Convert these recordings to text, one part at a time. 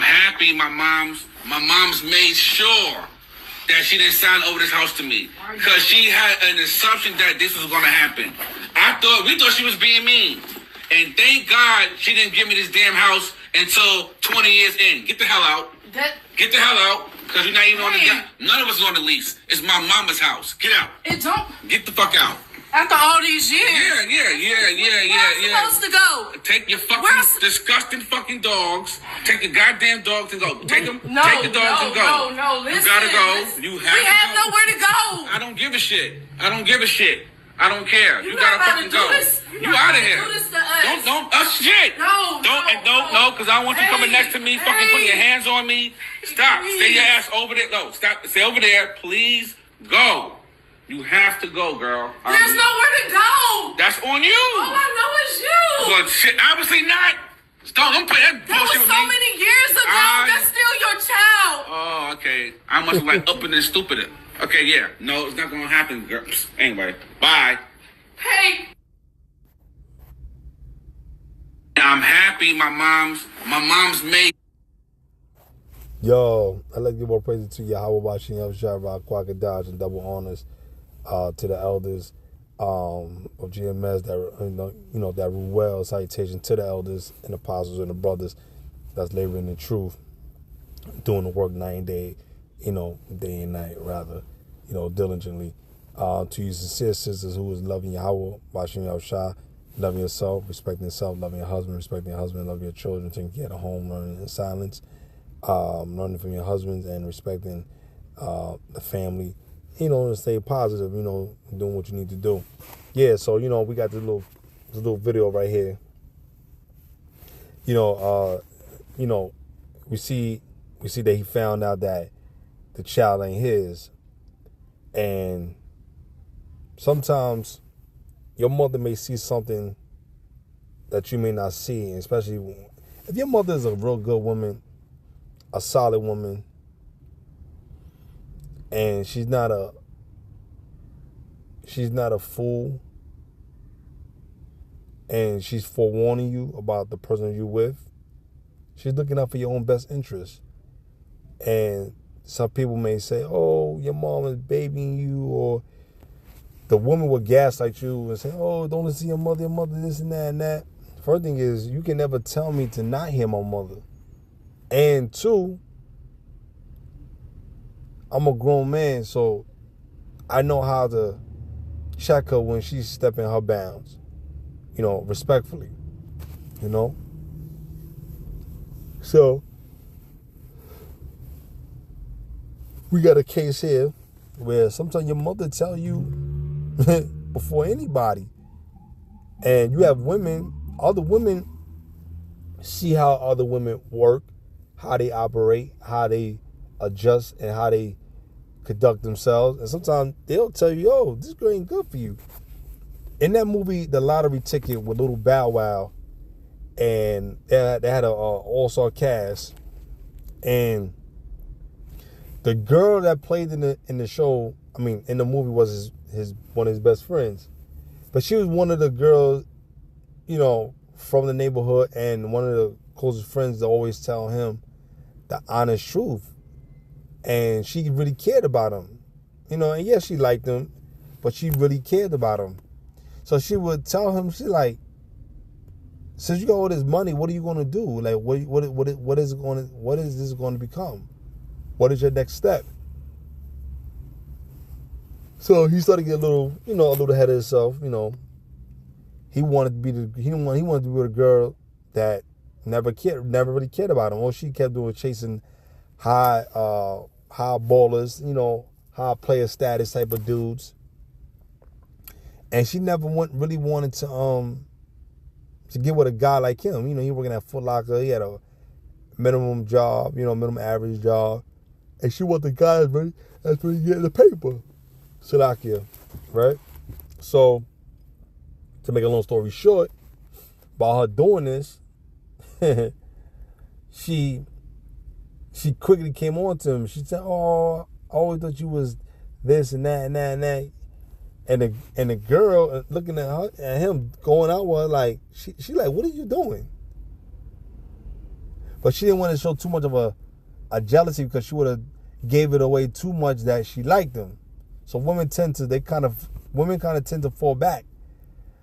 happy my mom's made sure that she didn't sign over this house to me. Because she had an assumption that this was going to happen. We thought she was being mean. And thank God she didn't give me this damn house until 20 years in. Get the hell out. Get the hell out. Because you're not even on the... None of us are on the lease. It's my mama's house. Get out. Get the fuck out. After all these years. Yeah. Where am I supposed to go? Take your fucking disgusting fucking dogs. Take your goddamn dogs and go. Take them. Take the dogs and go. No, listen. You gotta go. You have we have nowhere to go. I don't give a shit. I don't care. You gotta fucking go. You out of here. Don't shit. No, because I don't want you coming next to me, fucking putting your hands on me. Stop. Stay your ass over there. No, stop. Stay over there. Please go. You have to go, girl. There's nowhere to go. That's on you. All I know is you. Well, shit, obviously not. Don't play that bullshit with me. That was so many years ago. That's still your child. Oh, okay. I must have like upping and stupider. Okay, yeah. No, it's not going to happen, girl. Anyway, bye. Hey. I'm happy my mom's made. Yo, I'd like to give more praise to Yahweh Bashim Yahushua Rock Quacker Dodge and double honors to the elders of GMS that rule well. Salutation to the elders and apostles and the brothers that's laboring in truth, doing the work night and day, day and night rather, diligently. To you sincere sisters who is loving Yahweh Bashim Yahushua, loving yourself, respecting yourself, loving your husband, respecting your husband, loving your children, taking care of the home, learning in silence. Learning from your husbands and respecting the family, and stay positive, doing what you need to do. Yeah, so, we got this little video right here. We see that he found out that the child ain't his. And sometimes your mother may see something that you may not see, especially if your mother is a real good woman, a solid woman, and she's not a fool, and she's forewarning you about the person you're with. She's looking out for your own best interest. And some people may say, oh, your mom is babying you, or the woman will gaslight you and say, oh, don't listen to your mother, this and that and that. First thing is, you can never tell me to not hear my mother. And two, I'm a grown man, so I know how to check her when she's stepping her bounds, respectfully, So, we got a case here where sometimes your mother tell you before anybody. And you have other women see how other women work, how they operate, how they adjust, and how they conduct themselves. And sometimes they'll tell you, oh, this girl ain't good for you. In that movie, The Lottery Ticket with Little Bow Wow, and they had a all-star cast, and the girl that played in the show, in the movie, was his one of his best friends. But she was one of the girls, from the neighborhood, and one of the closest friends that always tell him the honest truth. And she really cared about him. And yes, she liked him, but she really cared about him. So she would tell him, she like, since you got all this money, what are you going to do? Like, what is this going to become? What is your next step? So he started to get a little ahead of himself. He wanted to be with a girl that never really cared about him. All she kept doing was chasing high ballers, high player status type of dudes. And she never really wanted to get with a guy like him. He working at Foot Locker. He had a minimum job, minimum average job. And she wanted the guy that's ready to get in the paper. Salakia, right? So, to make a long story short, by her doing this, she quickly came on to him. She said, oh, I always thought you was this and that and that and that. And the girl looking at him going out with her, like, she like, what are you doing? But she didn't want to show too much of a jealousy because she would have gave it away too much that she liked him. So women tend to tend to fall back.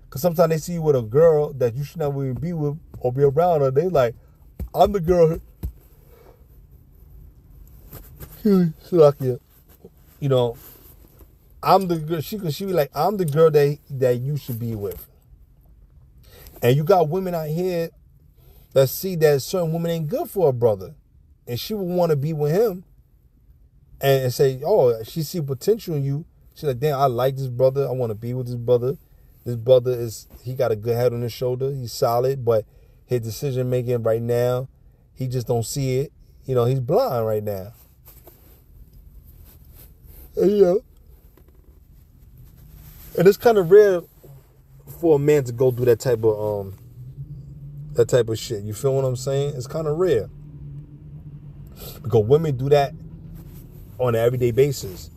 Because sometimes they see you with a girl that you should not even be with or be around her. They like, I'm the girl. You know, I'm the girl. She be like, I'm the girl that you should be with. And you got women out here that see that certain women ain't good for a brother. And she would want to be with him and say, oh, she see potential in you. She's like, damn, I like this brother. I want to be with this brother. This brother he got a good head on his shoulder. He's solid, but his decision making right now, he just don't see it. You know, he's blind right now. And, and it's kind of rare for a man to go through that type of shit. You feel what I'm saying? It's kind of rare. Because women do that on an everyday basis.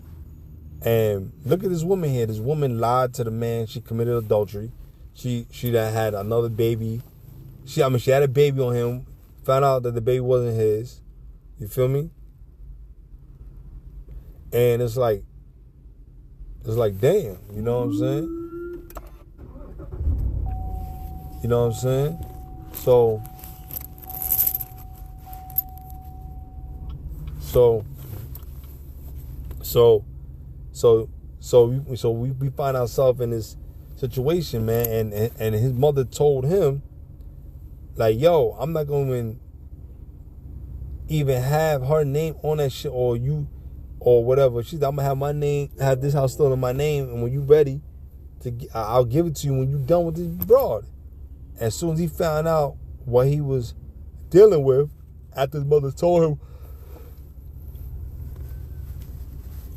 And look at this woman here. This woman lied to the man. She committed adultery. She done had another baby. She had a baby on him. Found out that the baby wasn't his. You feel me? And it's like, damn. You know what I'm saying? You know what I'm saying? So we find ourselves in this situation, man, and his mother told him, like, yo, I'm not going to even have her name on that shit or you or whatever. She's like, I'm going to have my name, have this house still in my name, and when you ready, I'll give it to you when you done with this broad. As soon as he found out what he was dealing with, after his mother told him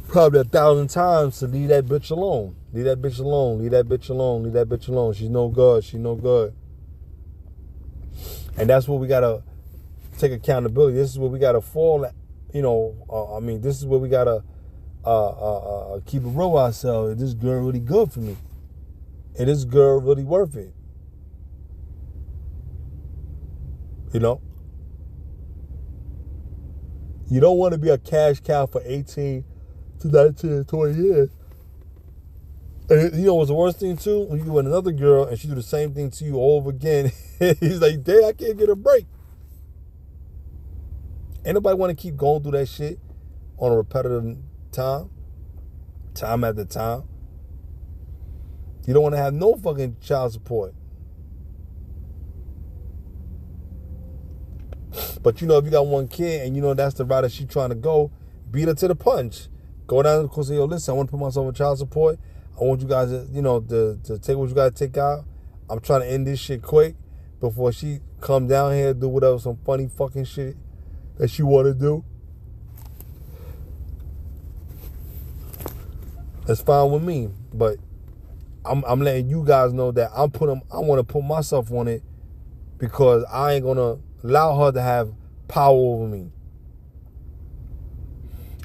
probably 1,000 times to leave that bitch alone. Leave that bitch alone. Leave that bitch alone. Leave that bitch alone. She's no good. She's no good. And that's what we got to take accountability. This is what we got to fall at. You know, this is where we got to keep it real ourselves. Is this girl really good for me? Is this girl really worth it? You know? You don't want to be a cash cow for 18 to 19, 20 years. And you know what's the worst thing too? When you with another girl and she do the same thing to you all over again, he's like, damn, I can't get a break. Ain't nobody want to keep going through that shit on a repetitive time after time. You don't want to have no fucking child support. But you know, if you got one kid and you know that's the route that she's trying to go, beat her to the punch. Go down and say, yo, listen, I want to put myself on child support. I want you guys to, you know, to take what you got to take out. I'm trying to end this shit quick before she come down here and do whatever, some funny fucking shit that she want to do. That's fine with me. But I'm letting you guys know that I want to put myself on it because I ain't going to allow her to have power over me.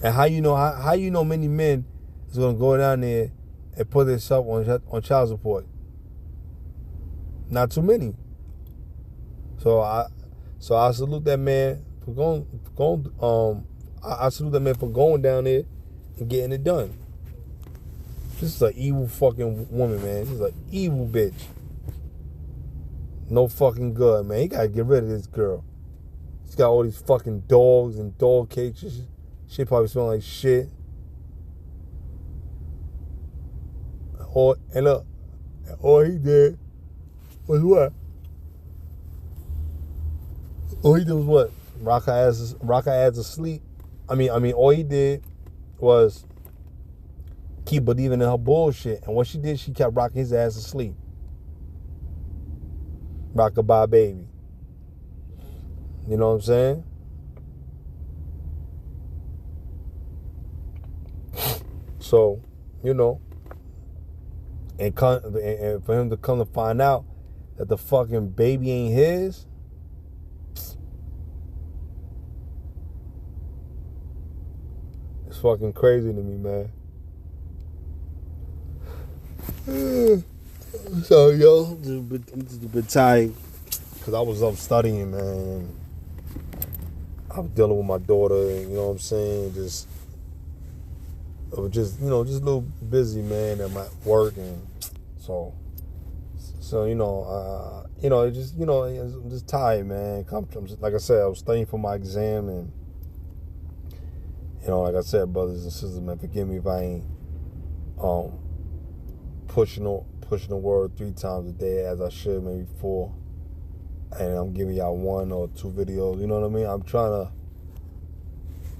And how you know many men is gonna go down there and put themselves on child support? Not too many. So I salute that man for going. I salute that man for going down there and getting it done. This is an evil fucking woman, man. This is an evil bitch. No fucking good, man. He gotta get rid of this girl. She's got all these fucking dogs and dog cages. She probably smell like shit. And look, all he did was what? All he did was what? Rock her ass asleep. I mean, all he did was keep believing in her bullshit. And what she did, she kept rocking his ass asleep. Rock-a-bye baby. You know what I'm saying? So, you know, and for him to come to find out that the fucking baby ain't his, it's fucking crazy to me, man. So, yo, I'm just a bit tired because I was up studying, man. I was dealing with my daughter, you know what I'm saying? I was just a little busy, man, at my work, and so it just, I'm just tired, man. Like I said, I was studying for my exam, and like I said, brothers and sisters, man, forgive me if I ain't pushing the word 3 times a day as I should, maybe 4. And I'm giving y'all 1 or 2 videos, you know what I mean? I'm trying to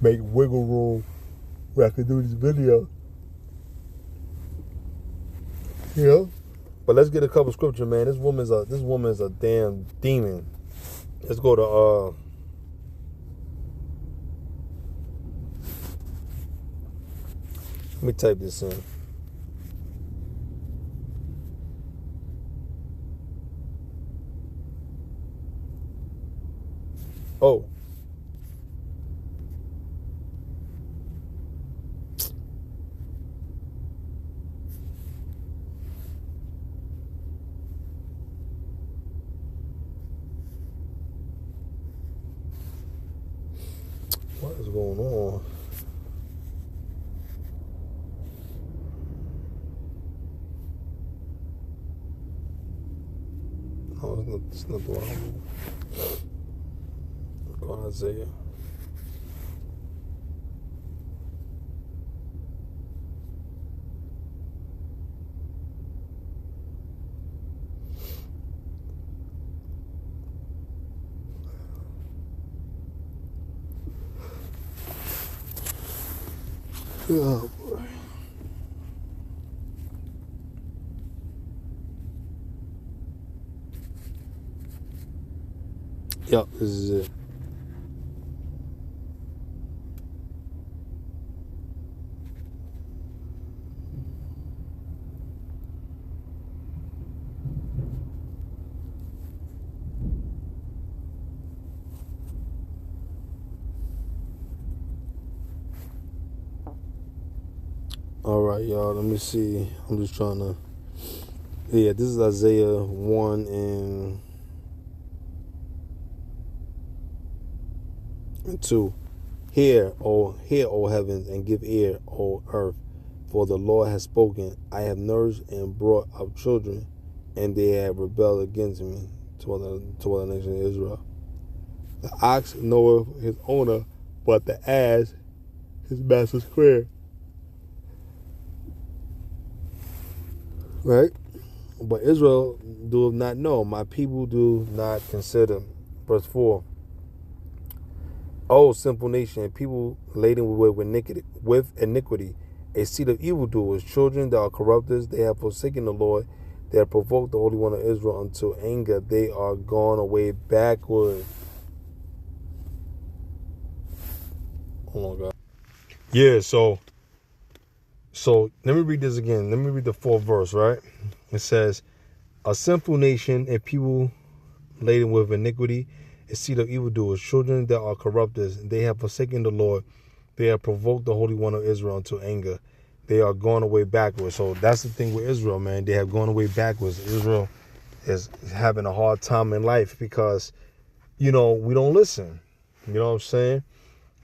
make wiggle room where I can do this video. But let's get a couple scripture, man. This woman's a damn demon. Let's go to let me type this in. Oh. What is going on? No, it's not the one. Go on, Isaiah. Oh boy. Yep, this is it. All right, y'all, let me see. I'm just trying to... Yeah, this is Isaiah 1 and 2. Hear, O heavens, and give ear, O earth, for the Lord has spoken. I have nourished and brought up children, and they have rebelled against me, toward the nation of Israel. The ox knoweth his owner, but the ass his master's crib. Right? But Israel do not know. My people do not consider. Verse 4. O simple nation, people laden with iniquity, a seed of evildoers, children that are corrupters, they have forsaken the Lord, they have provoked the Holy One of Israel unto anger, they are gone away backward. Oh my God. Yeah, so let me read this again. Let me read the 4th verse, right? It says, a sinful nation and people laden with iniquity, a seed of evildoers, children that are corrupters, they have forsaken the Lord, they have provoked the Holy One of Israel unto anger, they are gone away backwards. So that's the thing with Israel, man. They have gone away backwards. Israel is having a hard time in life because, we don't listen. You know what I'm saying?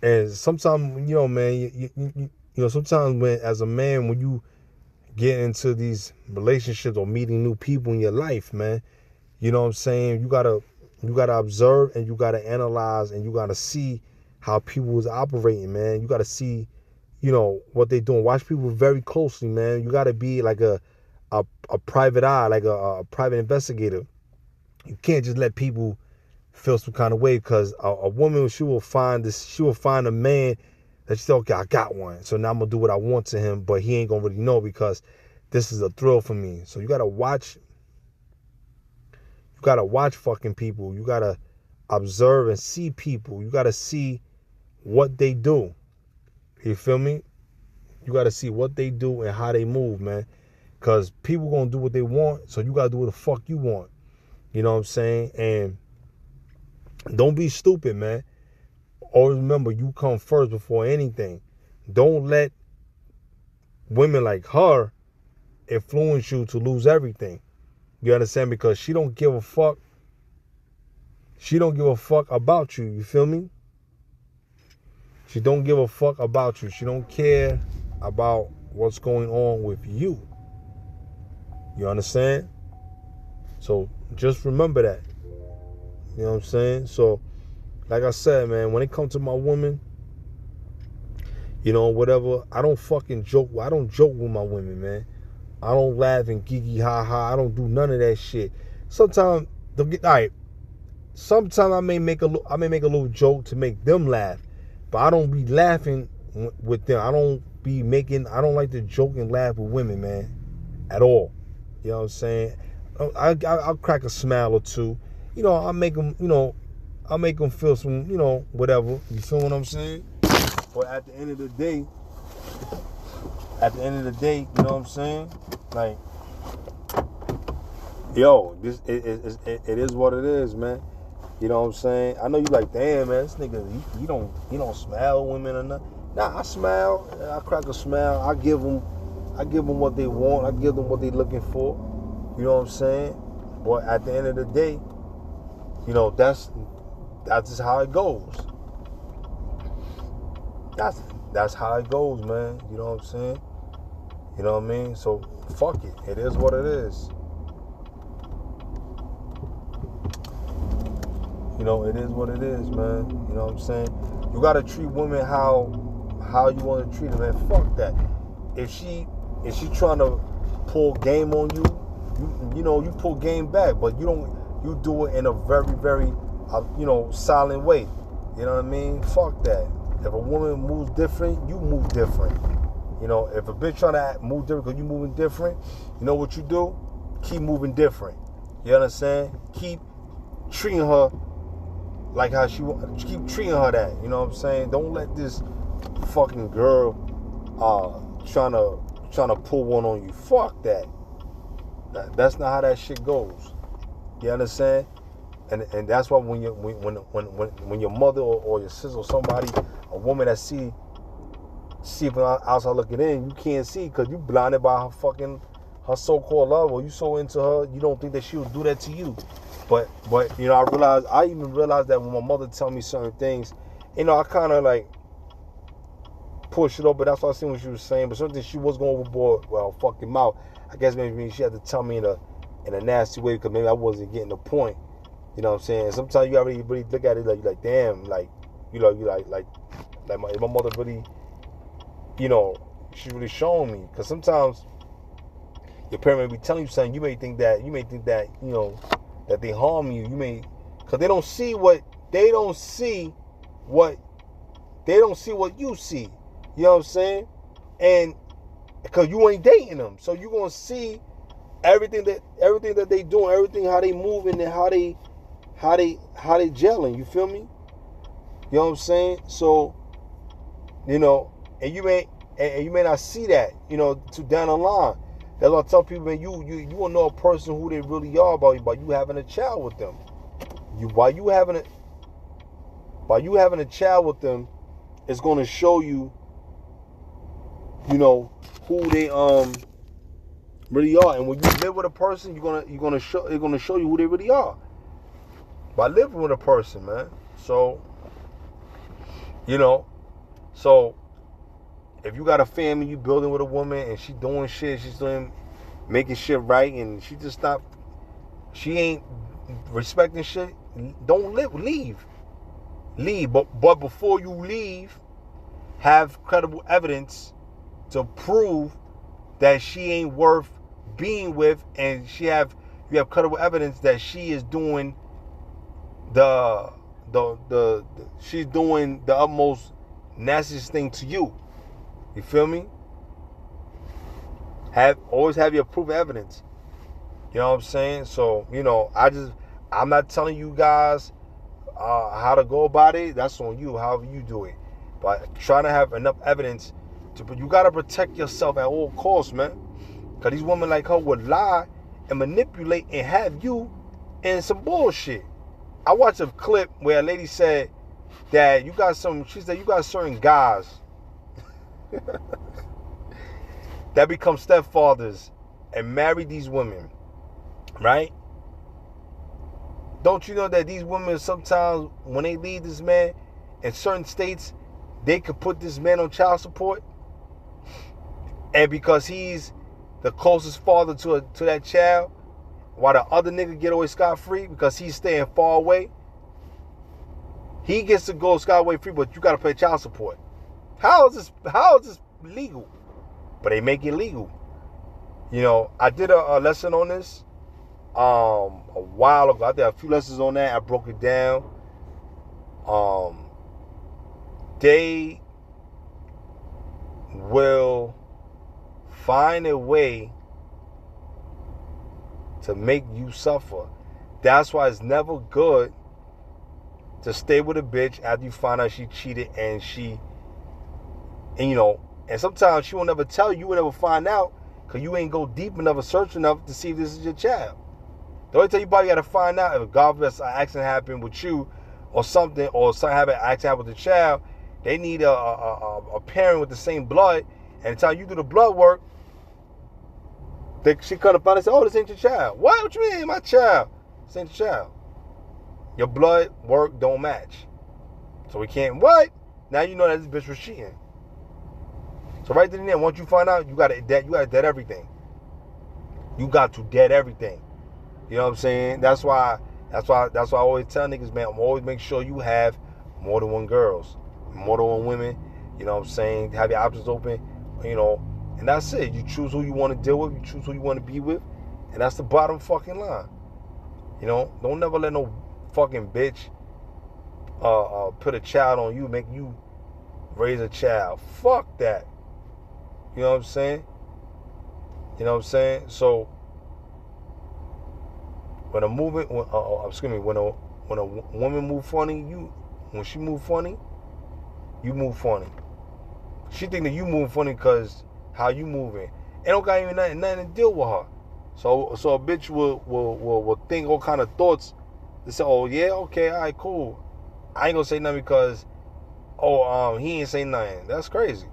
And sometimes, man, sometimes as a man, when you get into these relationships or meeting new people in your life, man, you know what I'm saying? You gotta observe, and you gotta analyze, and you gotta see how people is operating, man. You gotta see, what they're doing. Watch people very closely, man. You gotta be like a private eye, like a private investigator. You can't just let people feel some kind of way, because a woman, she will find a man that she said, okay, I got one, so now I'm gonna do what I want to him, but he ain't gonna really know because this is a thrill for me. So you gotta watch fucking people. You gotta observe and see people. You gotta see what they do. You feel me? You gotta see what they do and how they move, man. Because people gonna do what they want, so you gotta do what the fuck you want. You know what I'm saying? And don't be stupid, man. Always remember, you come first before anything. Don't let women like her influence you to lose everything. You understand? Because she don't give a fuck. She don't give a fuck about you. You feel me? She don't give a fuck about you. She don't care about what's going on with you. You understand? So just remember that. You know what I'm saying? So, like I said, man, when it comes to my woman, you know, whatever, I don't fucking joke. I don't joke with my women, man. I don't laugh and gigi ha ha. I don't do none of that shit. Sometimes, sometimes I may make a little joke to make them laugh, but I don't be laughing with them. I don't like to joke and laugh with women, man, at all. You know what I'm saying? I'll crack a smile or two. You know, I'll make them feel some, you know, whatever. You feel what I'm saying? But at the end of the day, you know what I'm saying? Like, yo, this it is what it is, man. You know what I'm saying? I know you like, damn, man, this nigga, he don't smile at women or nothing. Nah, I smile. I crack a smile. I give them what they want. I give them what they looking for. You know what I'm saying? But at the end of the day, you know, that's just how it goes. That's how it goes, man. You know what I'm saying? You know what I mean? So fuck it. It is what it is. You know, it is what it is, man. You know what I'm saying? You gotta treat women how you want to treat them, man. Fuck that. If she trying to pull game on you, you know, you pull game back, but you do it in a very, very, silent way. You know what I mean? Fuck that. If a woman moves different, you move different. You know, if a bitch trying to move different because you moving different, you know what you do? Keep moving different. You understand? Keep treating her like how she wants. Keep treating her that. You know what I'm saying? Don't let this fucking girl trying to pull one on you. Fuck that. That's not how that shit goes. You understand? And that's why when your mother or your sister or somebody, a woman that see from outside looking in, you can't see because you blinded by her so-called love, or you so into her, you don't think that she would do that to you. But you know, I even realized that when my mother tell me certain things, you know, I kind of like push it up, but that's what I seen what she was saying. But something she was going overboard. Well, fuck your mouth. I guess maybe she had to tell me in a nasty way because maybe I wasn't getting the point. You know what I'm saying? Sometimes you already really look at it like damn, like, you know, you like my mother really, you know, she's really showing me. Because sometimes your parent may be telling you something, you may think that, you know, that they harm you. Because they don't see what you see. You know what I'm saying? And because you ain't dating them, so you gonna see everything that they doing, everything how they moving and how they gelling. You feel me? You know what I'm saying? So, you know, and you may not see that, you know, to down the line. That's why I tell people, man, you will know a person who they really are by you having a child with them. By you having a child with them, it's gonna show you, you know, who they really are. And when you live with a person, it's gonna show you who they really are by living with a person, man. So, you know, if you got a family, you building with a woman and she doing shit, she's making shit right, and she ain't respecting shit, don't leave. But before you leave, have credible evidence to prove that she ain't worth being with, and you have credible evidence that she is doing she's doing the utmost nastiest thing to you. You feel me? Always have your proof evidence. You know what I'm saying? So, you know, I'm not telling you guys how to go about it. That's on you, however you do it. But trying to have enough evidence you gotta protect yourself at all costs, man. Cause these women like her would lie and manipulate and have you in some bullshit. I watched a clip where a lady said that she said you got certain guys that become stepfathers and marry these women, right? Don't you know that these women sometimes, when they leave this man in certain states, they could put this man on child support, and because he's the closest father to that child, while the other nigga get away scot-free because he's staying far away, he gets to go scot-away free, but you gotta pay child support. How is this legal? But they make it legal. You know, I did a lesson on this a while ago. I did a few lessons on that. I broke it down. They will find a way to make you suffer. That's why it's never good to stay with a bitch after you find out she cheated and you know, and sometimes she will never tell you, you will never find out because you ain't go deep enough or search enough to see if this is your child. The only time you probably got to find out if God bless an accident happened with you or something happened, accident with the child, they need a parent with the same blood, and the time you do the blood work, she come to find out and say, oh, this ain't your child. What you mean, my child? This ain't your child. Your blood work don't match. So we can't, what? Now you know that this bitch was cheating. So right then and there, once you find out, you gotta dead everything. You got to dead everything. You know what I'm saying? That's why I always tell niggas, man, I'm always make sure you have more than one girls, more than one women. You know what I'm saying? Have your options open, you know, and that's it. You choose who you want to deal with, you choose who you want to be with, and that's the bottom fucking line. You know, don't never let no fucking bitch put a child on you, make you raise a child. Fuck that. You know what I'm saying? You know what I'm saying? So when a woman move funny, when she move funny, you move funny. She think that you move funny because how you moving. It don't got even nothing to deal with her. So a bitch will think all kind of thoughts. They say, oh yeah, okay, all right, cool. I ain't gonna say nothing because he ain't say nothing. That's crazy.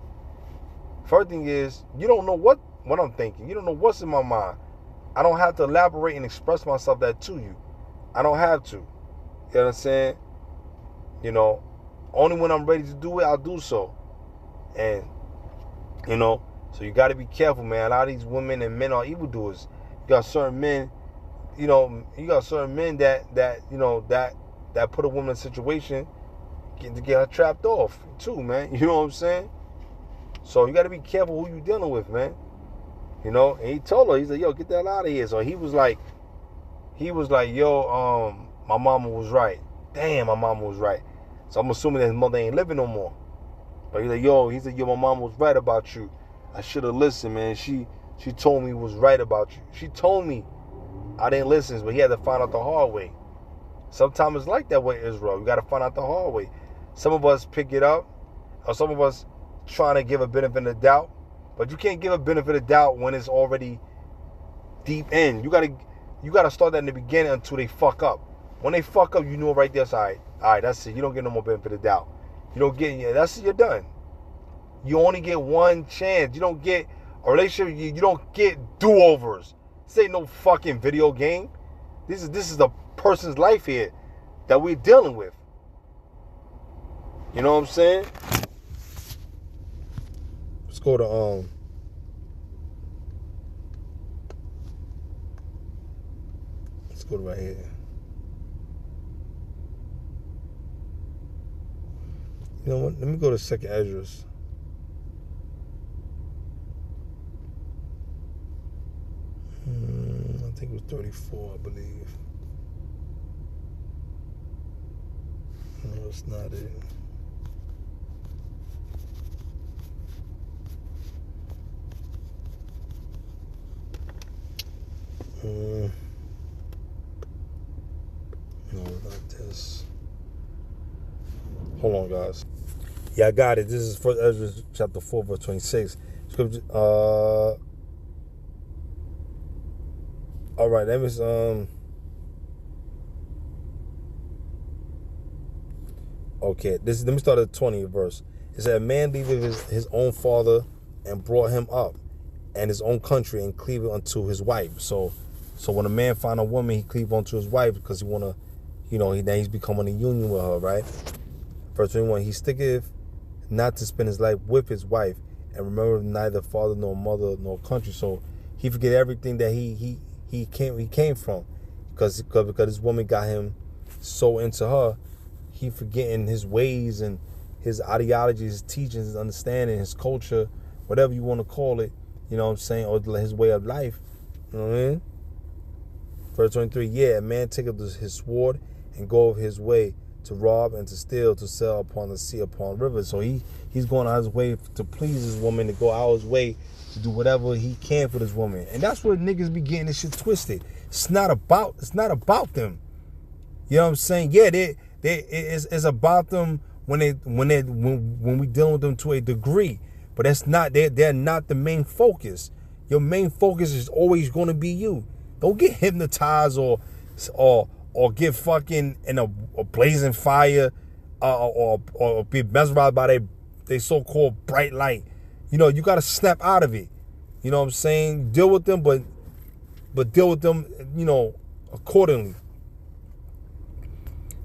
First thing is, you don't know what I'm thinking. You don't know what's in my mind. I don't have to elaborate and express myself that to you. I don't have to. You know what I'm saying? You know, only when I'm ready to do it, I'll do so. And, you know, so you got to be careful, man. A lot of these women and men are evildoers. You got certain men, you know, that put a woman in a situation to get her trapped off too, man. You know what I'm saying? So you got to be careful who you dealing with, man. You know, and he told her, he said, yo, get the hell out of here. So he was like, yo, my mama was right. Damn, my mama was right. So I'm assuming that his mother ain't living no more. But he's like, yo, my mama was right about you. I should have listened, man. She told me it was right about you. She told me I didn't listen, but he had to find out the hard way. Sometimes it's like that with Israel. You got to find out the hard way. Some of us pick it up, or some of us trying to give a benefit of the doubt. But you can't give a benefit of doubt when it's already deep in. You gotta start that in the beginning until they fuck up. When they fuck up, you know right there. It's all right, that's it. You don't get no more benefit of doubt. You don't get, that's it, you're done. You only get one chance. You don't get a relationship. You don't get do-overs. This ain't no fucking video game. This is a person's life here that we're dealing with. You know what I'm saying? Let's go to let's go to right here. You know what? Let me go to 2nd Esdras. I think it was 34, I believe. No, it's not it. No, not this. Hold on, guys. Yeah, I got it. This is 1 Ezra chapter 4, verse 26. Scripture. All right. That was Okay. Let me start at the 20th verse. It said, "A man leaveth his own father and brought him up, and his own country, and cleaveth unto his wife." So when a man find a woman, he cleave unto his wife because he now he's becoming a union with her, right? Verse 21, he sticketh not to spend his life with his wife, and remember neither father nor mother nor country. So he forget everything that he came from, because this woman got him so into her, he forgetting his ways and his ideologies, his teachings, his understanding, his culture, whatever you want to call it, you know what I'm saying, or his way of life. You know what I mean? Verse 23, yeah, a man take up his sword and go of his way to rob and to steal, to sell upon the sea, upon rivers. So he's going out his way to please his woman, to go out his way to do whatever he can for this woman. And that's where niggas be getting this shit twisted. It's not about them. You know what I'm saying? Yeah, it's about them when we dealing with them to a degree. But that's not, they're not the main focus. Your main focus is always going to be you. Don't get hypnotized or get fucking in a blazing fire or be mesmerized by they so-called bright light. You know, you got to snap out of it. You know what I'm saying? Deal with them, but deal with them, you know, accordingly.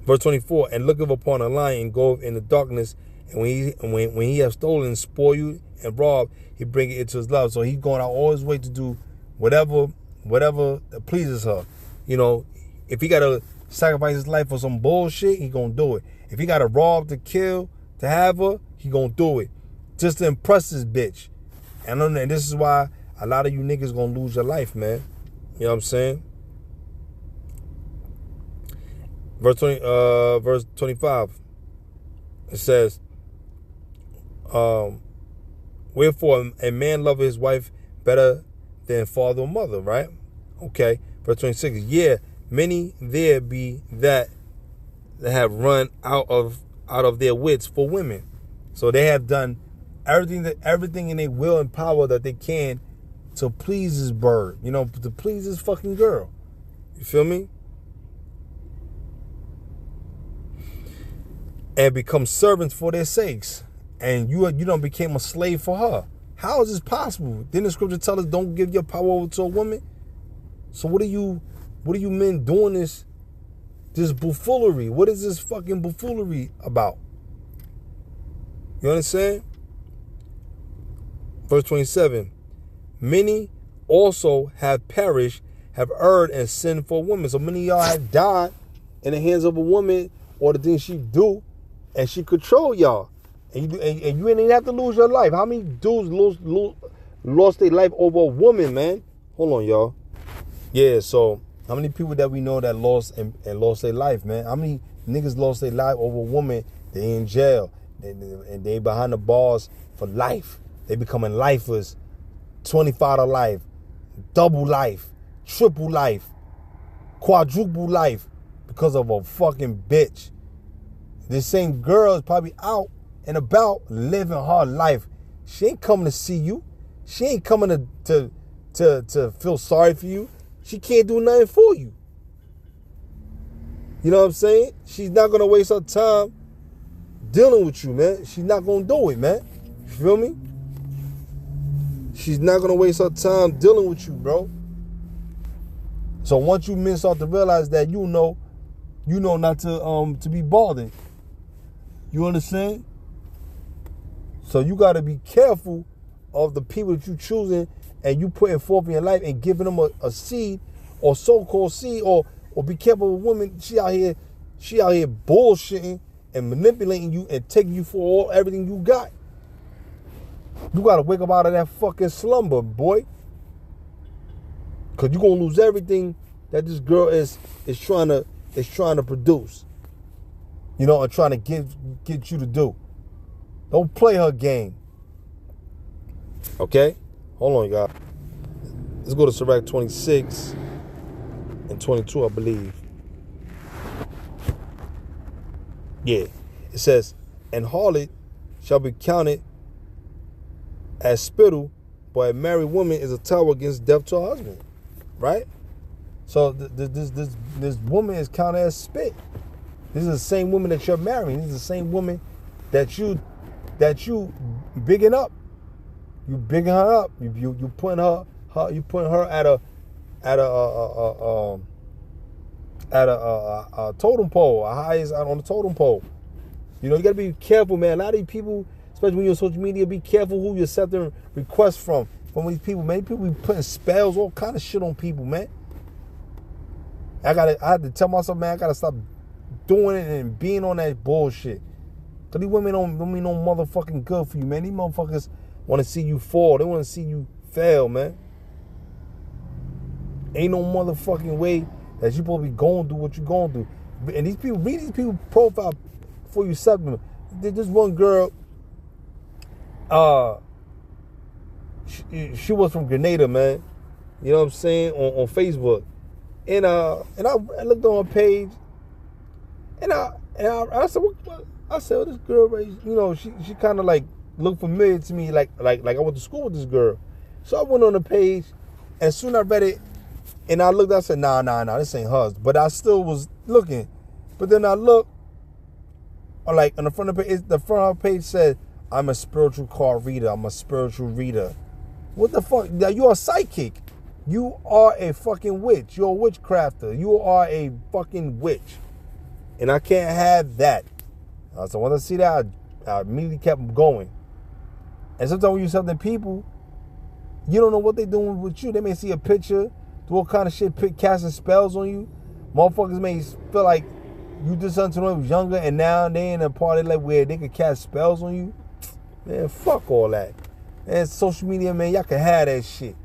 Verse 24, and looketh upon a lion and goeth in the darkness, and when he have stolen, spoil you, and robbed, he bring it into his love. So he's going out all his way to do whatever pleases her. You know, if he got to sacrifice his life for some bullshit, he gonna do it. If he got to rob, to kill, to have her, he gonna do it. Just to impress this bitch. And this is why a lot of you niggas gonna lose your life, man. You know what I'm saying? Verse 25. It says, wherefore a man loveth his wife better than father or mother, right? Okay. Verse 26. Yeah, many there be that have run out of their wits for women. So they have done everything in their will and power that they can to please this bird, you know, to please this fucking girl. You feel me? And become servants for their sakes. And you don't became a slave for her. How is this possible? Didn't the scripture tell us don't give your power over to a woman? So what are you men doing this buffoonery? What is this fucking buffoonery about? You understand? Verse 27. Many also have perished, have erred and sinned for women. So many of y'all have died in the hands of a woman or the things she do, and she control y'all. And you didn't even have to lose your life. How many dudes lost their life over a woman, man? Hold on, y'all. Yeah, so how many people that we know that lost their life, man? How many niggas lost their life over a woman? They in jail. And they behind the bars for life. They becoming lifers. 25 to life. Double life. Triple life. Quadruple life. Because of a fucking bitch. This same girl is probably out and about living her life. She ain't coming to see you. She ain't coming to feel sorry for you. She can't do nothing for you. You know what I'm saying? She's not going to waste her time dealing with you, man. She's not going to do it, man. You feel me? She's not going to waste her time dealing with you, bro. So once you men start to realize that, you know not to be bothered. You understand? So you got to be careful of the people that you choosing and you putting forth in your life and giving them a seed or so-called seed, or be careful with women. She out here bullshitting and manipulating you and taking you for everything you got. You got to wake up out of that fucking slumber, boy. Because you're going to lose everything that this girl is trying to produce. You know, and trying to get you to do. Don't play her game. Okay? Hold on, y'all. Let's go to Sirach 26 and 22, I believe. Yeah. It says, and harlot shall be counted as spittle, but a married woman is a tower against death to her husband. Right? So this woman is counted as spit. This is the same woman that you're marrying. This is the same woman that you bigging up. You bigging her up. You putting her at a totem pole, a highest out on the totem pole. You know, you gotta be careful, man. A lot of these people, Especially when you're on social media, be careful who you accepting requests from these people, man. People be putting spells, all kind of shit on people, man. I had to tell myself, man, I gotta stop doing it and being on that bullshit. Cause these women don't mean no motherfucking good for you, man. These motherfuckers want to see you fall. They want to see you fail, man. Ain't no motherfucking way that you supposed to be going through what you going through. And these people, read these people profile before you accept them. This one girl, she was from Grenada, man. You know what I'm saying? On Facebook. And I looked on her page, and I said, well, this girl, right? You know, she kind of like looked familiar to me, like I went to school with this girl. So I went on the page, and soon I read it, and I looked. I said, nah, this ain't hers. But I still was looking. But then I looked, like on the front of the page, the page said, "I'm a spiritual card reader. I'm a spiritual reader." What the fuck? You're a psychic. You are a fucking witch. You're a witchcrafter. You are a fucking witch. And I can't have that. So when I see that, I immediately kept going. And sometimes when you something people, you don't know what they're doing with you. They may see a picture, do all kind of shit, casting spells on you. Motherfuckers may feel like you did something to them when they was younger, and now they in a party like where they could cast spells on you. Man, fuck all that. And social media, man, y'all can have that shit.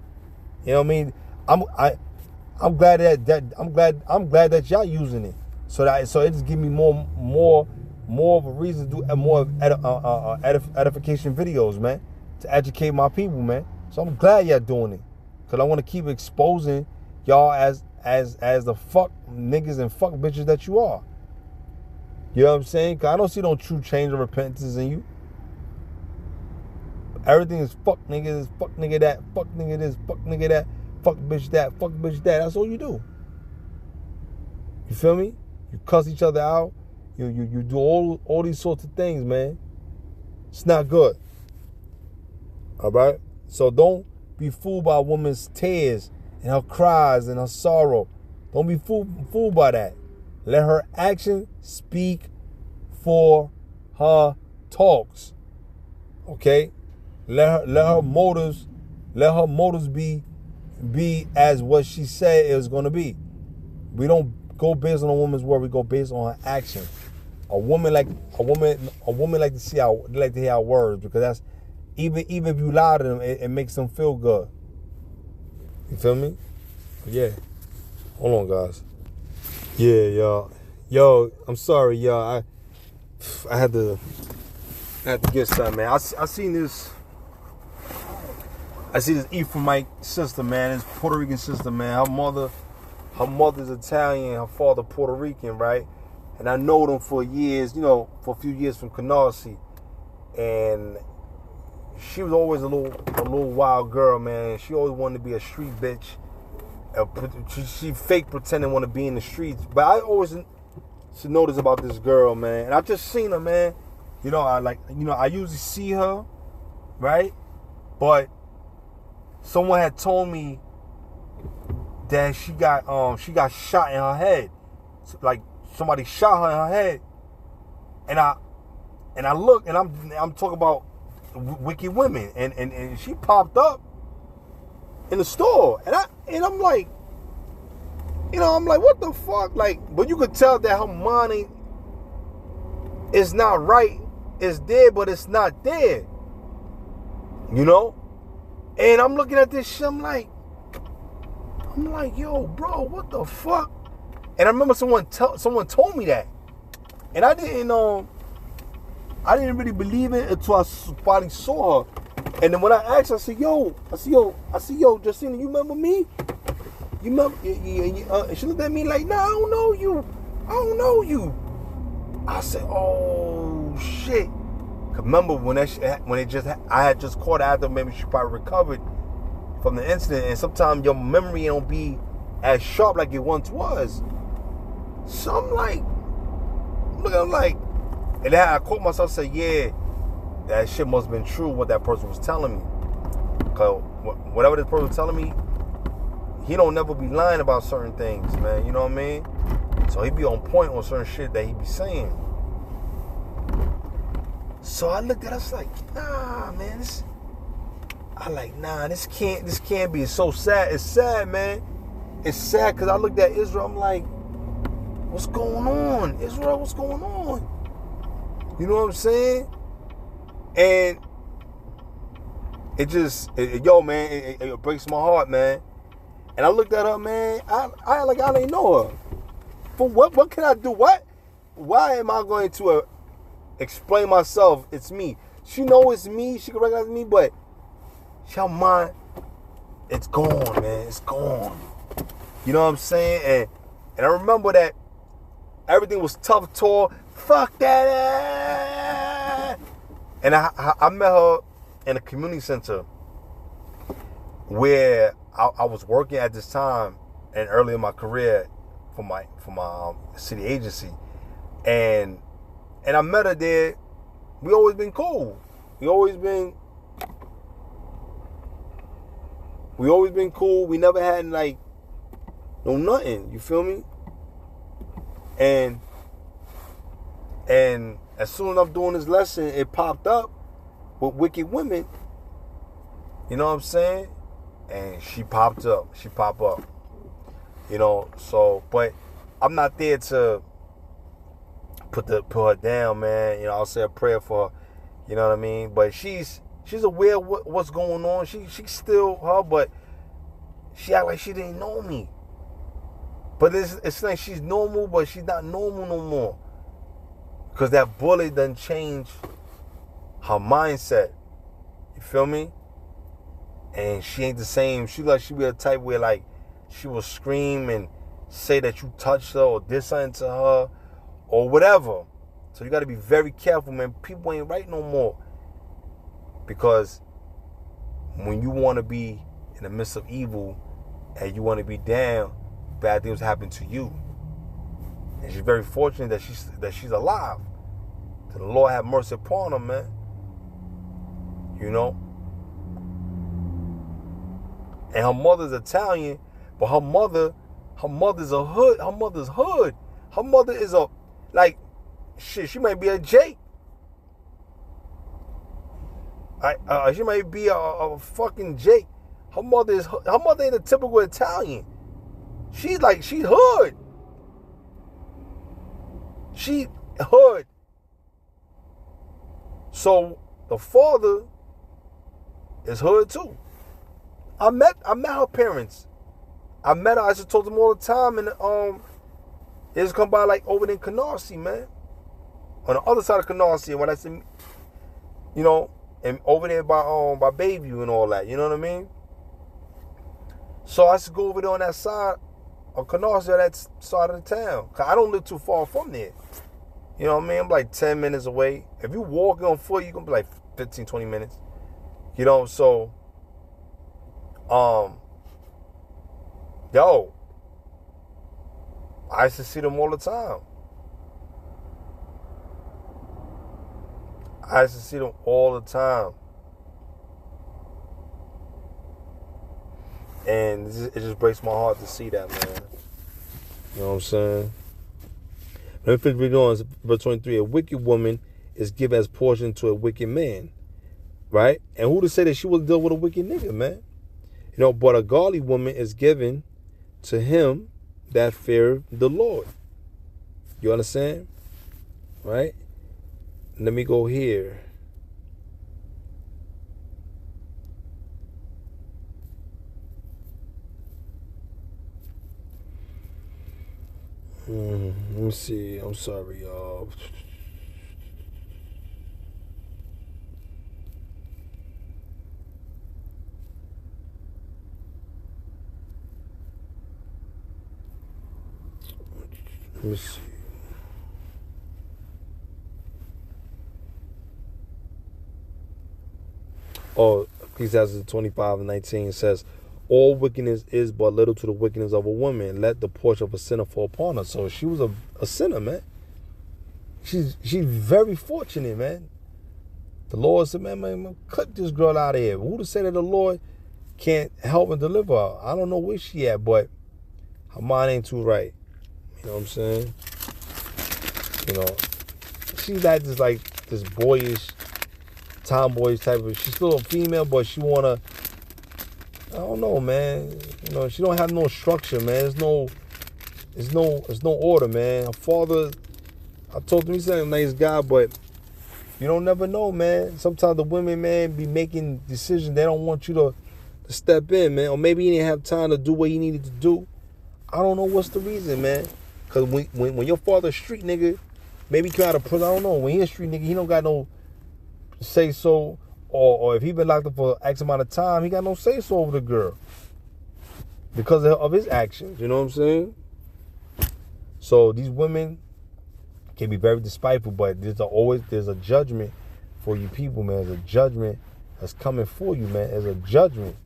You know what I mean? I'm glad that y'all using it. So it just give me more of a reason to do more edification videos, man, to educate my people, man. So I'm glad y'all doing it, cause I want to keep exposing y'all as the fuck niggas and fuck bitches that you are. You know what I'm saying? Cause I don't see no true change or repentance in you. Everything is fuck nigga this, fuck nigga that, fuck nigga this, fuck nigga that, fuck bitch that, fuck bitch that. That's all you do. You feel me? You cuss each other out. You do all these sorts of things, man. It's not good. All right? So don't be fooled by a woman's tears and her cries and her sorrow. Don't be fooled by that. Let her action speak for her talks. Okay? Let her motives be as what she said it was gonna be. We don't go based on a woman's word, we go based on her action. A woman like to hear our words, because that's even if you lie to them, it makes them feel good. You feel me? Yeah. Hold on, guys. Yeah, y'all. Yo, I'm sorry, y'all. I had to get something, man. I seen this. I see this Ephraimite sister, man. This Puerto Rican sister, man. Her mother's Italian, her father Puerto Rican, right? And I know them for years, for a few years from Canarsie. And she was always a little wild girl, man. She always wanted to be a street bitch. She fake pretending want to be in the streets. But I always should notice about this girl, man. And I just seen her, man. I usually see her, right? But someone had told me that she got shot in her head. Like somebody shot her in her head. And I look, and I'm talking about wicked women, and she popped up in the store, and I'm like, what the fuck? Like, but you could tell that her money is not right. It's there, but it's not there. And I'm looking at this shit, I'm like, yo, bro, what the fuck? And I remember someone told me that, and I didn't really believe it until I finally saw her. And then when I asked her, I said, yo, Justina, you remember me? You remember? She looked at me like, nah, I don't know you. I said, oh shit. Remember when I had just caught her after, maybe she probably recovered from the incident, and sometimes your memory don't be as sharp like it once was. So I'm like, and then I caught myself say, yeah, that shit must have been true, what that person was telling me. Cause whatever this person was telling me, he don't never be lying about certain things, man. You know what I mean? So he be on point on certain shit that he be saying. So I looked at it, I was like, nah, man, this can't be. It's so sad. It's sad, man. It's sad because I looked at Israel, I'm like, what's going on? Israel, what's going on? You know what I'm saying? And it just, yo, man, it breaks my heart, man. And I looked at her, man. I didn't know her. For what can I do? Why am I going to explain myself? It's me. She know it's me. She can recognize me, but her mind, it's gone, man. It's gone. You know what I'm saying? And I remember that everything was tough, tall. Fuck that. And I met her in a community center where I was working at this time and early in my career for my city agency, and I met her there. We always been cool. We always been cool. We never had like no nothing. You feel me? And as soon as I'm doing this lesson, it popped up with Wicked Women. You know what I'm saying? And she popped up. She popped up. You know, so, but I'm not there to put her down, man. You know, I'll say a prayer for her. You know what I mean? But she's aware of what's going on. She's still her, but she act like she didn't know me. But it's like she's normal, but she's not normal no more. Because that bullet done changed her mindset. You feel me? And she ain't the same. She be the type where like she will scream and say that you touched her or did something to her or whatever. So you got to be very careful, man. People ain't right no more. Because when you want to be in the midst of evil and you want to be down, bad things happen to you. And she's very fortunate that she's alive. That the Lord have mercy upon her, man. You know? And her mother's Italian, but her mother's a hood. Her mother's hood. Her mother is a, like, shit, she might be a Jake. She might be a fucking Jake. Her mother ain't a typical Italian. She's hood. She hood. So the father is hood too. I met her parents. I met her. I just told them all the time, and they just come by like over in Canarsie, man. On the other side of Canarsie, when I said, you know, and over there by Bayview and all that, you know what I mean? So I used to go over there on that side of Canarsie, that side of the town. Cause I don't live too far from there. You know what I mean? I'm like 10 minutes away. If you walk on foot, you're gonna be like 15, 20 minutes. You know, so yo, I used to see them all the time. I used to see them all the time. And it just breaks my heart to see that, man. You know what I'm saying? Let me finish reading on. Verse 23. A wicked woman is given as portion to a wicked man. Right? And who to say that she will deal with a wicked nigga, man? You know, but a godly woman is given to him that fear the Lord. You understand? Right? Let me go here. Let me see. I'm sorry, y'all. Let me see. Oh, Ecclesiastes 25:19 says, all wickedness is but little to the wickedness of a woman. Let the portion of a sinner fall upon her. So she was a sinner, man. She's very fortunate, man. The Lord said, man, clip this girl out of here. Who to say that the Lord can't help and deliver her? I don't know where she at, but her mind ain't too right. You know what I'm saying? You know, she's at this like this boyish, tomboyish type of. She's still a female, but she wanna. I don't know, man. You know, she don't have no structure, man. There's no order, man. Her father, I told him he's a nice guy, but you don't never know, man. Sometimes the women, man, be making decisions. They don't want you to step in, man. Or maybe he didn't have time to do what he needed to do. I don't know what's the reason, man. Because when your father's street nigga, maybe he come out of prison, I don't know. When he a street nigga, he don't got no say so. Or if he been locked up for X amount of time, he got no say so over the girl. Because of his actions, you know what I'm saying? So these women can be very despiteful, but there's a judgment for you people, man. There's a judgment that's coming for you, man. There's a judgment.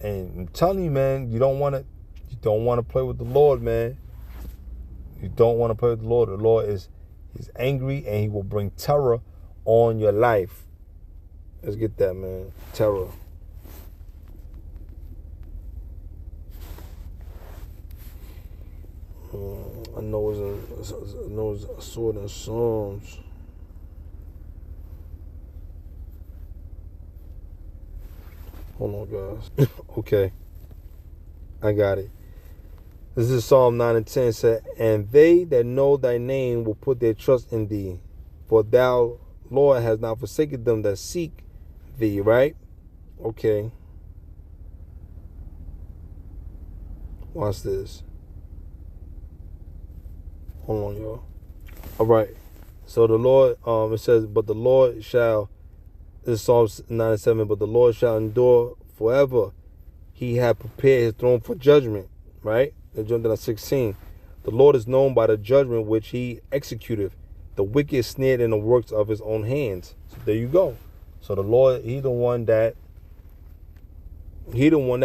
And I'm telling you, man, you don't want to play with the Lord, man. You don't want to play with the Lord. The Lord he's angry, and he will bring terror on your life. Let's get that, man. Terror. I know it's a sword in Psalms. Hold on, guys. Okay. I got it. This is Psalm 9 and 10. Said, and they that know thy name will put their trust in thee. For thou, Lord, hast not forsaken them that seek thee, right? Okay. Watch this. Hold on, y'all. All right. So the Lord, it says, but the Lord shall, this is Psalms 9 and 7, but the Lord shall endure forever. He hath prepared his throne for judgment, right? In John 16. The Lord is known by the judgment which he executeth. The wicked snared in the works of his own hands. So there you go. So the Lord, he the one that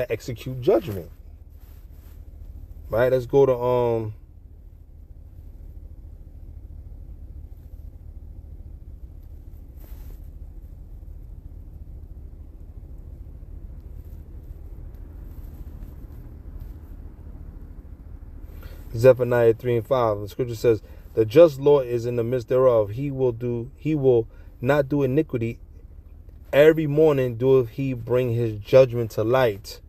execute judgment. Right? Let's go to Zephaniah 3 and 5. The scripture says, the just Lord is in the midst thereof. He will not do iniquity. Every morning doeth he bring his judgment to light.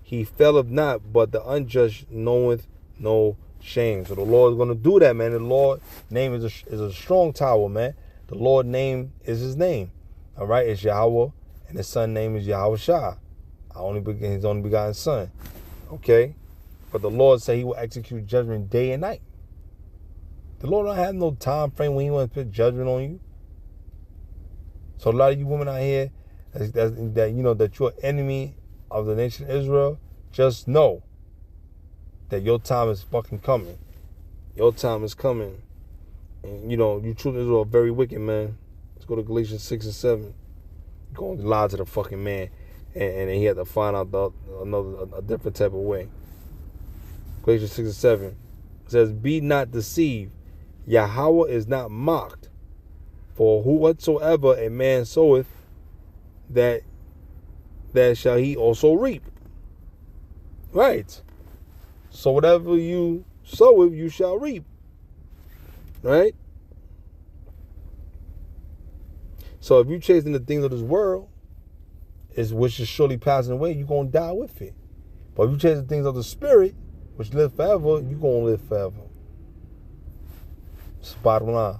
He faileth not, but the unjust knoweth no shame. So the Lord is going to do that, man. The Lord's name is a strong tower, man. The Lord's name is his name. All right, it's Yahweh, and his son's name is Yahweh Shah. His only begotten son. Okay? But the Lord said he will execute judgment day and night. The Lord don't have no time frame when he wants to put judgment on you. So a lot of you women out here that you know that you're enemy of the nation of Israel, just know that your time is fucking coming. Your time is coming. And you know, you children of Israel are very wicked, man. Let's go to Galatians 6 and 7. Going to lie to the fucking man. And he had to find out a different type of way. Galatians 6 and 7. It says, be not deceived. Yahweh is not mocked. For whatsoever a man soweth, that shall he also reap. Right. So whatever you soweth, you shall reap. Right? So if you're chasing the things of this world, which is surely passing away, you're going to die with it. But if you chase the things of the spirit, which live forever, you're going to live forever. It's the bottom line.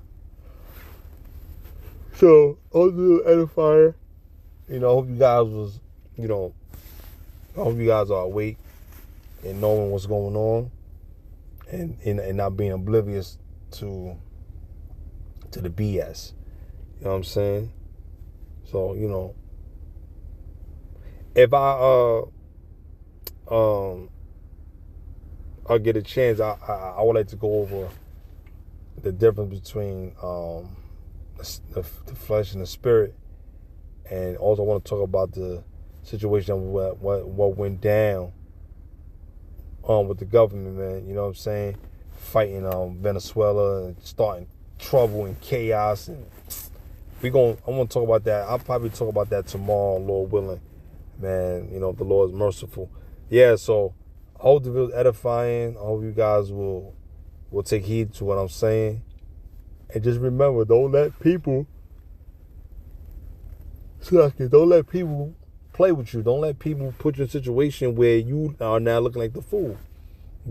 So, I'll do an edifier. You know, I hope you guys I hope you guys are awake and knowing what's going on and not being oblivious to the BS. You know what I'm saying? So, you know, if I'll get a chance, I would like to go over the difference between the flesh and the spirit, and also I want to talk about the situation of what went down with the government, man. You know what I'm saying? Fighting Venezuela and starting trouble and chaos, and I want to talk about that. I'll probably talk about that tomorrow, Lord willing. Man, you know, the Lord is merciful. Yeah, so I hope the video is edifying. I hope you guys will take heed to what I'm saying. And just remember, don't let people Don't let people play with you. Don't let people put you in a situation where you are now looking like the fool.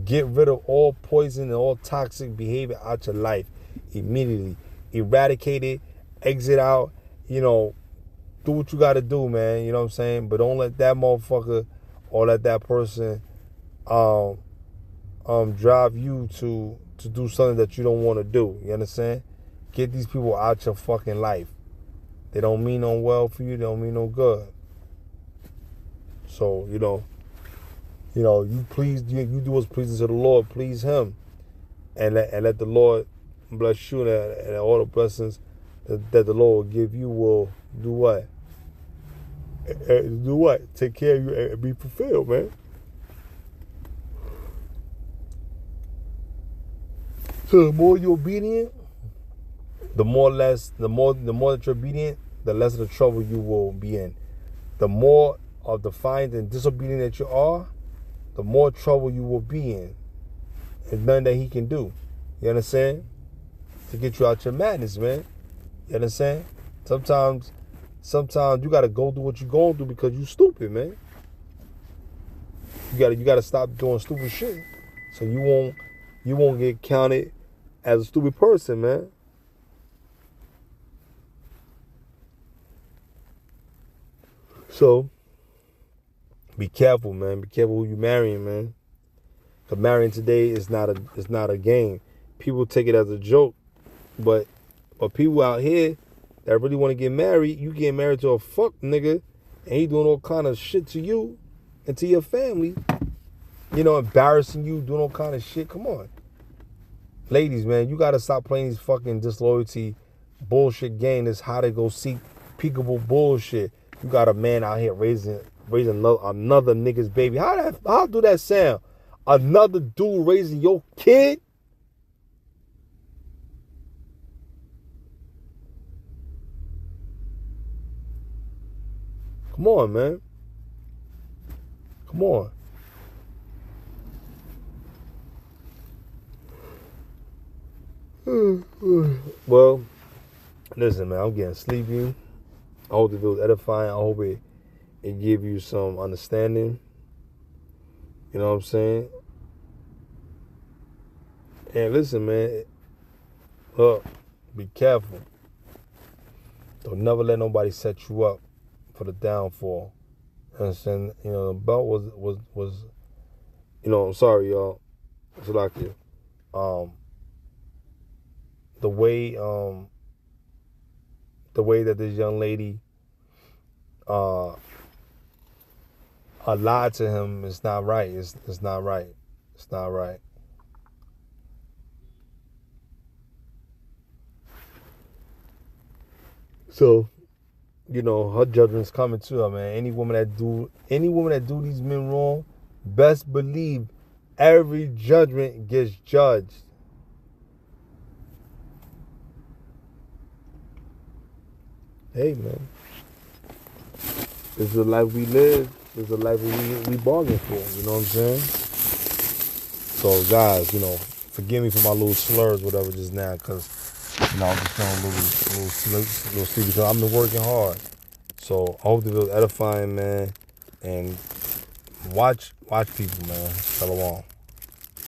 Get rid of all poison and all toxic behavior out your life immediately. Eradicate it. Exit out. You know, do what you got to do, man. You know what I'm saying? But don't let that motherfucker or let that person drive you to do something that you don't want to do. You understand? Get these people out your fucking life. They don't mean no well for you. They don't mean no good. So, you do what's pleasing to the Lord. Please Him. And let the Lord bless you. And all the blessings that the Lord will give you will do what? Do what? Take care of you and be fulfilled, man. So the more you're obedient, the more that you're obedient, the less of the trouble you will be in. The more of defiant and disobedient that you are, the more trouble you will be in. There's nothing that He can do. You understand? To get you out your madness, man. You understand? Sometimes you gotta go through what you're going through because you stupid, man. You gotta stop doing stupid shit. So you won't get counted as a stupid person, man. So be careful, man. Be careful who you marrying, man. Cause marrying today is not a game. People take it as a joke, but people out here that really want to get married, you get married to a fuck nigga, and he doing all kind of shit to you and to your family. You know, embarrassing you, doing all kind of shit. Come on. Ladies, man, you got to stop playing these fucking disloyalty bullshit game. This how to go seek peekaboo bullshit. You got a man out here raising another nigga's baby. How do that sound? Another dude raising your kid? Come on, man. Come on. Well, listen, man, I'm getting sleepy. I hope it was edifying. I hope it give you some understanding. You know what I'm saying? And listen, man, look, be careful. Don't never let nobody set you up for the downfall. Understand? You know, the belt was you know, I'm sorry, y'all. It's like you. The way that this young lady lied to him is not right. It's not right. It's not right. So, you know, her judgment's coming to her, man. Any woman that do these men wrong, best believe every judgment gets judged. Hey, man. This is the life we live. This is the life we bargain for. You know what I'm saying? So, guys, you know, forgive me for my little slurs, whatever, just now, because, you know, I'm just feeling a little sleepy. So I've been working hard. So I hope the video was edifying, man. And watch people, man. Shalom.